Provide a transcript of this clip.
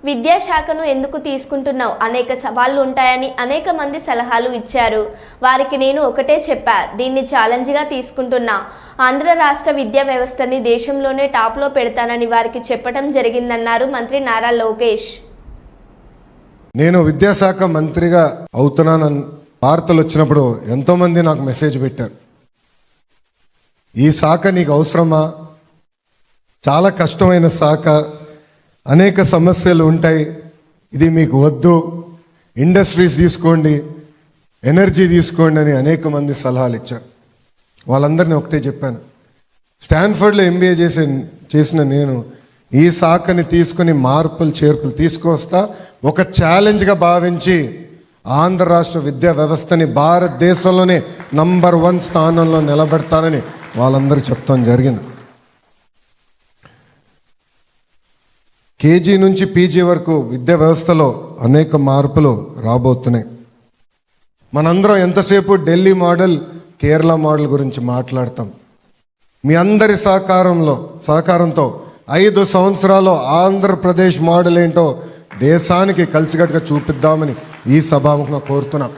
విద్యాశాఖను ఎందుకు తీసుకుంటున్నావు, అనేక సవాళ్లు ఉంటాయని అనేక మంది సలహాలు ఇచ్చారు. వారికి నేను ఒకటే చెప్పా, దీన్ని ఛాలెంజ్గా తీసుకుంటున్నా. ఆంధ్ర రాష్ట్ర విద్యా వ్యవస్థని దేశంలోనే టాప్లో పెడతానని వారికి చెప్పడం జరిగిందన్నారు మంత్రి నారా లోకేష్. నేను విద్యాశాఖ మంత్రిగా అవుతున్నానని వార్తలు వచ్చినప్పుడు ఎంతోమంది నాకు మెసేజ్ పెట్టారు, ఈ శాఖ నీకు అవసరమా, చాలా కష్టమైన శాఖ, అనేక సమస్యలు ఉంటాయి, ఇది మీకు వద్దు, ఇండస్ట్రీస్ తీసుకోండి, ఎనర్జీ తీసుకోండి అని అనేక మంది సలహాలు ఇచ్చారు. వాళ్ళందరినీ ఒకటే చెప్పాను, స్టాన్ఫర్డ్లో ఎంబీఏ చేసిన నేను ఈ శాఖని తీసుకుని మార్పులు చేర్పులు తీసుకొస్తా, ఒక ఛాలెంజ్గా భావించి ఆంధ్ర రాష్ట్ర విద్యా వ్యవస్థని భారతదేశంలోనే నంబర్ 1 స్థానంలో నిలబెడతానని వాళ్ళందరూ చెప్తాం జరిగింది. కేజీ నుంచి పీజీ వరకు విద్యా వ్యవస్థలో అనేక మార్పులు రాబోతున్నాయి. మనందరం ఎంతసేపు ఢిల్లీ మోడల్, కేరళ మోడల్ గురించి మాట్లాడతాం. మీ అందరి సహకారంతో 5 సంవత్సరాలు ఆంధ్రప్రదేశ్ మోడల్ ఏంటో దేశానికి కలిసికట్టుగా చూపిద్దామని ఈ సభాముఖంగా కోరుతున్నాం.